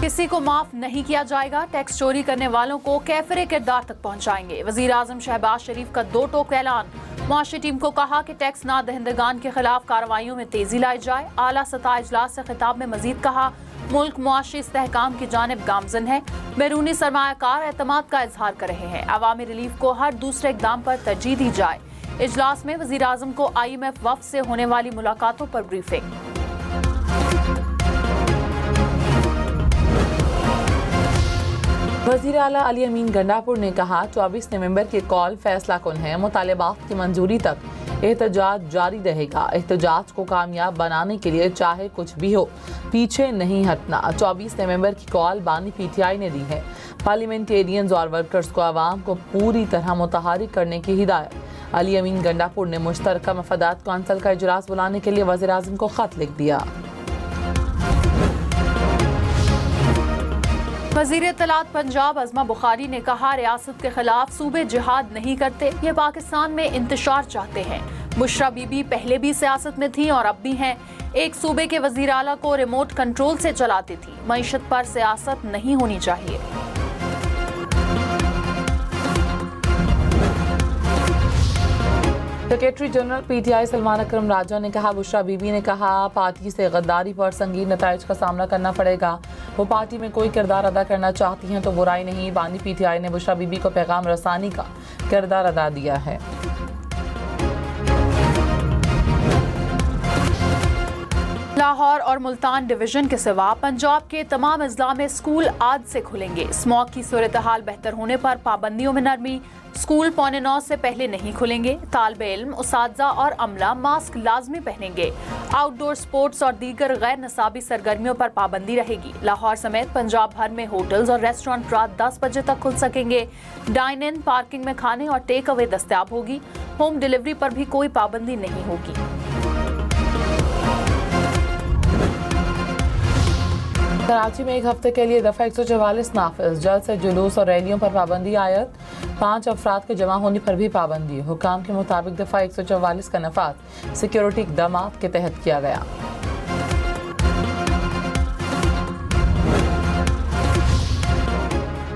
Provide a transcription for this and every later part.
किसी को माफ नहीं किया जाएगा, टैक्स चोरी करने वालों को कैफरे किरदार तक पहुंचाएंगे। वजीर आजम शहबाज शरीफ का दो टोक ऐलान। मुआशी टीम को कहा कि टैक्स ना दहिंदगान के खिलाफ कार्रवाइयों में तेजी लाई जाए। आला सतह इजलास से खिताब में मजीद कहा, मुल्क मुआशी इस्तेहकाम की जानिब गामजन है। बैरूनी सरमायाकार एतमाद का इजहार कर रहे हैं। अवामी रिलीफ को हर दूसरे इकदाम पर तरजीह दी जाए। इजलास में वजीर आजम को IMF वफ्द से होने वाली मुलाकातों पर ब्रीफिंग। वज़ीर आला अली अमीन गंडापुर ने कहा, 24 नवंबर की कॉल फैसला कुन है। मुतालबात की मंजूरी तक एहतजाज जारी रहेगा। एहतजाज को कामयाब बनाने के लिए चाहे कुछ भी हो, पीछे नहीं हटना। 24 नवंबर की कॉल बानी PTI ने दी है। पार्लियामेंटेरियंस और वर्कर्स को आवाम को पूरी तरह मुतहरिक करने की हिदायत। अली अमीन गंडापुर ने मुश्तरका मफादात कौंसिल का इजलास बुलाने के लिए वज़ीर आज़म को खत लिख दिया। वज़ीर इत्तलात पंजाब अज़मा बुखारी ने कहा, रियासत के खिलाफ सूबे जिहाद नहीं करते, ये पाकिस्तान में इंतशार चाहते हैं। बुशरा बीबी पहले भी सियासत में थी और अब भी हैं। एक सूबे के वज़ीर आला को रिमोट कंट्रोल से चलाती थी। मईशत पर सियासत नहीं होनी चाहिए। सेक्रेटरी जनरल PTI सलमान अकरम राजा ने कहा, बुशरा बीबी ने कहा, पार्टी से गद्दारी पर संगीन नताइज का सामना करना पड़ेगा। वो पार्टी में कोई किरदार अदा करना चाहती हैं तो बुराई नहीं। बानी PTI ने बुशरा बीबी को पैगाम रसानी का किरदार अदा दिया है। लाहौर और मुल्तान डिवीजन के सिवा पंजाब के तमाम अजला में स्कूल आज से खुलेंगे। स्मॉग की सूरत हाल बेहतर होने पर पाबंदियों में नरमी। स्कूल 8:45 से पहले नहीं खुलेंगे। तालिबे इल्म, उसातिज़ा और अमला मास्क लाजमी पहनेंगे। आउटडोर स्पोर्ट्स और दीगर गैर निसाबी सरगर्मियों पर पाबंदी रहेगी। लाहौर समेत पंजाब भर में होटल्स और रेस्टोरेंट रात 10 बजे तक खुल सकेंगे। डाइन इन, पार्किंग में खाने और टेक अवे दस्तयाब होगी। होम डिलीवरी पर भी कोई पाबंदी नहीं होगी। कराची में एक हफ्ते के लिए दफा 144 नाफिज। जल्द से जुलूस और रैलियों पर पाबंदी आयत। 5 अफराद के जमा होने पर भी पाबंदी। हुकाम के मुताबिक दफा 144 का नफाज सिक्योरिटी इक़दामात के तहत किया गया।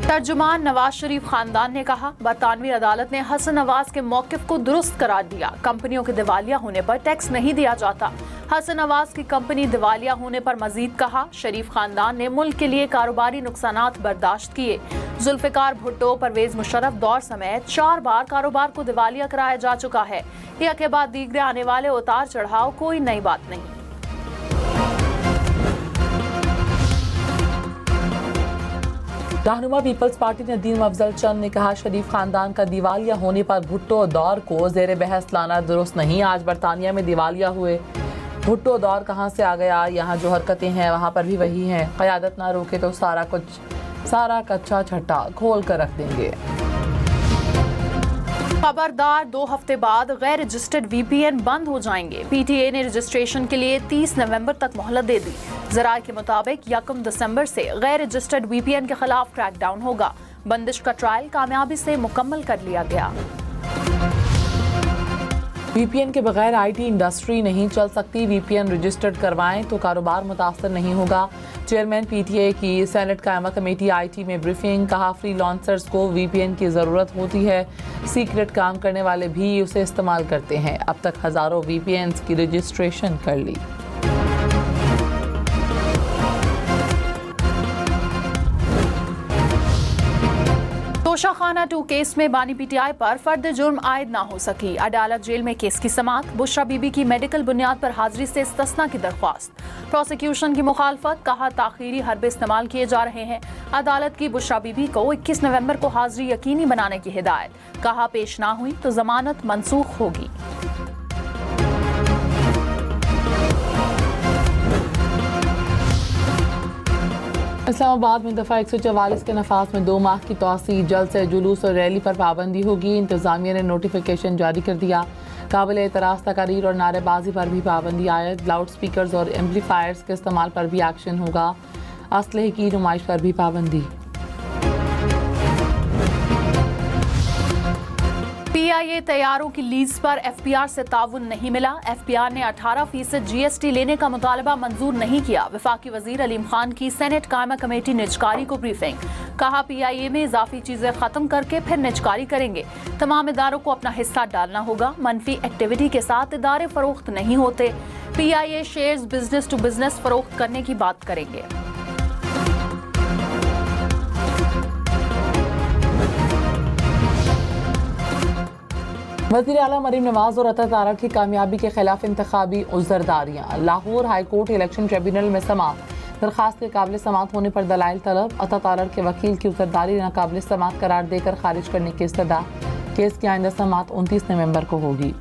तर्जुमान नवाज शरीफ खानदान ने कहा, बरतानवी अदालत ने हसन नवाज के मौक़िफ़ को दुरुस्त करार दिया। कंपनियों के दिवालिया होने पर टैक्स नहीं दिया जाता। हसन नवाज की कंपनी दिवालिया होने पर मजीद कहा, शरीफ खानदान ने मुल्क के लिए कारोबारी नुकसानात बर्दाश्त किए। जुल्फ़िकार भुट्टो, परवेज मुशर्रफ दौर समेत 4 बार कारोबार को दिवालिया कराया जा चुका है। यह के बाद दीगरे आने वाले उतार चढ़ाव कोई नई बात नहीं। रहनुमा पीपल्स पार्टी नदीम अफजल चंद ने कहा, शरीफ खानदान का दिवालिया होने पर भुट्टो दौर को जेर बहस लाना दुरुस्त नहीं। आज बरतानिया में दिवालिया हुए भुट्टो दौर कहाँ से आ गया? यहाँ जो हरकतें हैं वहाँ पर भी वही हैं। क़यादत ना रोके तो सारा कच्चा छट्टा खोल कर रख देंगे। खबरदार, 2 हफ्ते बाद गैर रजिस्टर्ड VPN बंद हो जाएंगे। PTA ने रजिस्ट्रेशन के लिए 30 नवंबर तक मोहलत दे दी। ज़राए के मुताबिक 1 दिसंबर से गैर रजिस्टर्ड VPN के खिलाफ क्रैकडाउन होगा। बंदिश का ट्रायल कामयाबी से मुकम्मल कर लिया गया। VPN के बगैर IT इंडस्ट्री नहीं चल सकती। VPN रजिस्टर्ड करवाएं तो कारोबार मुतासर नहीं होगा। चेयरमैन PTA की सेनेट कायमा कमेटी IT में ब्रीफिंग। कहा, फ्रीलांसर्स को VPN की ज़रूरत होती है। सीक्रेट काम करने वाले भी उसे इस्तेमाल करते हैं। अब तक हज़ारों VPNs की रजिस्ट्रेशन कर ली। तोशाखाना 2 केस में बानी PTI पर फर्द जुर्म आयद ना हो सकी। अदालत जेल में केस की समाअत। बुशरा बीबी की मेडिकल बुनियाद पर हाजिरी से इस्तिस्ना की दरख्वास्त। प्रोसिक्यूशन की मुखालफत। कहा, ताखीरी हरबे इस्तेमाल किए जा रहे हैं। अदालत की बुशरा बीबी को 21 नवंबर को हाजिरी यकीनी बनाने की हिदायत। कहा, पेश ना हुई तो जमानत मनसूख होगी। इस्लामाबाद में दफ़ा 144 के नफाज में 2 माह की तोसी। जल्द से जुलूस और रैली पर पाबंदी होगी। इंतज़ामिया ने नोटिफिकेशन जारी कर दिया। काबिल एतराज़ तकारीर और नारेबाजी पर भी पाबंदी आयद। लाउड स्पीकर्स और एम्पलीफायर्स के इस्तेमाल पर भी एक्शन होगा। असलहे की नुमाइश पर भी पाबंदी। पीआईए तैयारों की लीज पर एफपीआर से ताउन नहीं मिला। एफपीआर ने 18% जीएसटी लेने का मुतालबा मंजूर नहीं किया। वफाकी वजीर अलीम खान की सेनेट कायमा कमेटी निजकारी को ब्रीफिंग। कहा पीआईए में इजाफी चीजें खत्म करके फिर निजकारी करेंगे। तमाम इदारों को अपना हिस्सा डालना होगा। मनफी एक्टिविटी के साथ इदारे फरोख्त नहीं होते। PIA shares business to business फरोख्त करने की बात करेंगे। वज़ीर आला मरीम नवाज और अता तारड़ की कामयाबी के खिलाफ इंतखाबी उज़रदारियाँ। Lahore high court election tribunal में समाअत। दरखास्त के काबिल समाअत होने पर दलाइल तलब। अता तारड़ के वकील की उज़रदारी नाकाबिल समाअत करार देकर खारिज करने की इस्तदा। केस की आइंदा समाअत 29 नवंबर को होगी।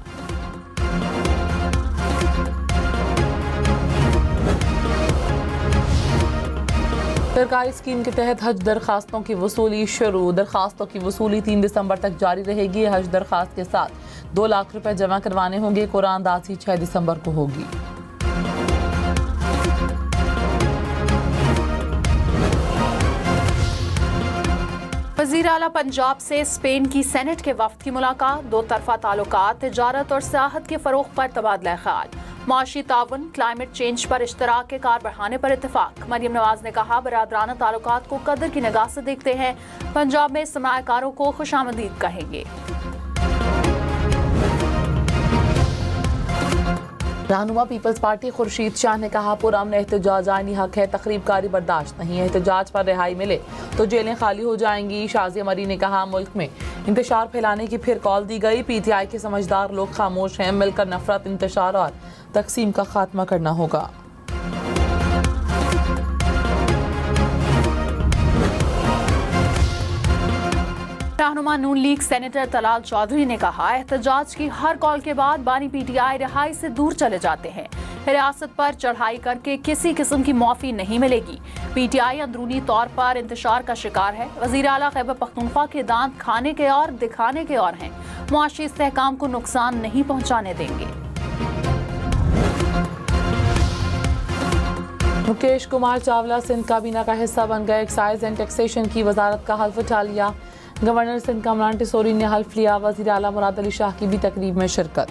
सरकारी स्कीम के तहत हज दरखास्तों की वसूली शुरू। दरखास्तों की वसूली 3 दिसंबर तक जारी रहेगी। हज दरखास्त के साथ 2 लाख रुपए जमा करवाने होंगे। कुरानदाजी 6 दिसंबर को होगी। वज़ीर आला पंजाब से स्पेन की सेनेट के वफ्द की मुलाकात। 2 तरफा ताल्लुकात, तिजारत और सियाहत के फरोग पर तबादला ख्याल। माशी ताउन, क्लाइमेट चेंज पर इश्तराक के कार बढ़ाने पर इत्तेफाक। मरियम नवाज ने कहा बरादराना ताल्लुकात को कदर की निगाह से देखते हैं। पंजाब में सरमायाकारों को खुशामदीद कहेंगे। रहनुमा पीपल्स पार्टी खुर्शीद शाह ने कहा पुरअमन एहतजाज आईनी हक है, तकरीबकारी बर्दाश्त नहीं है। एहतजाज पर रिहाई मिले तो जेलें खाली हो जाएंगी। शाजिया मरी ने कहा मुल्क में इंतशार फैलाने की फिर कॉल दी गई। पीटीआई के समझदार लोग खामोश हैं। मिलकर नफरत, इंतशार और तकसीम का खात्मा करना होगा। रहनुमा नून लीग सेनेटर तलाल चौधरी ने कहा एहतजाज की हर कॉल के बाद बानी पीटीआई रिहाई से दूर चले जाते हैं। रियासत पर चढ़ाई करके किसी किस्म की माफी नहीं मिलेगी। पीटीआई अंदरूनी तौर पर इंतशार का शिकार है। वज़ीर आला खैबर पख्तूनख्वा के दांत खाने के और दिखाने के और हैं। मुआशी इस्तेहकाम को नुकसान नहीं पहुंचाने देंगे। मुकेश कुमार चावला सिंध काबीना का हिस्सा बन गए। एक्साइज एंड टैक्सेशन की वजारत का हल्फ उठा लिया। गवर्नर सिंध कामरान टिसोरी ने हल्फ लिया। वज़ीर आला मुराद अली शाह की भी तकरीब में शिरकत।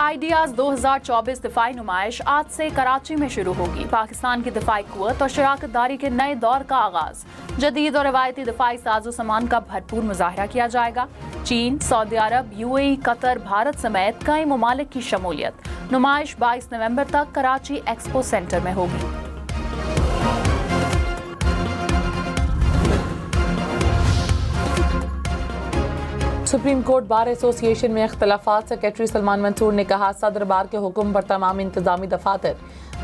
आइडियाज 2024 दिफाई नुमाइश आज से कराची में शुरू होगी। पाकिस्तान की दिफाई कुव्वत और शराकतदारी के नए दौर का आगाज। जदीद और रवायती दिफाई साजो सामान का भरपूर मुजाहरा किया जाएगा। चीन, सऊदी अरब, यूएई, कतर, भारत समेत कई ममालिक की शमूलियत। नुमाइश 22 नवंबर तक कराची एक्सपो सेंटर में होगी। सुप्रीम कोर्ट बार एसोसिएशन में इख्तलाफात। सेक्रेटरी सलमान मंसूर ने कहा सदर बार के हुक्म पर तमाम इंतजामी दफातर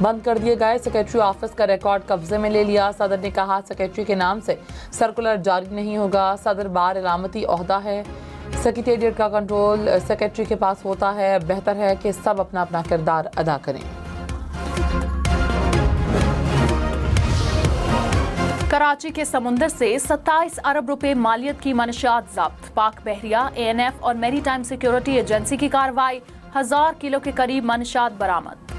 बंद कर दिए गए। सेक्रेटरी ऑफिस का रिकॉर्ड कब्जे में ले लिया। सदर ने कहा सेक्रेटरी के नाम से सर्कुलर जारी नहीं होगा। सदर बार इलामती ओहदा है। सेक्रेटेरिएट का कंट्रोल सेक्रेटरी के पास होता है। बेहतर है कि सब अपना अपना किरदार अदा करें। कराची के समुंदर से 27 अरब रुपए मालियत की मनशियात जब्त। पाक बहरिया, एएनएफ और मैरीटाइम सिक्योरिटी एजेंसी की कार्रवाई। 1000 किलो के करीब मनशियात बरामद।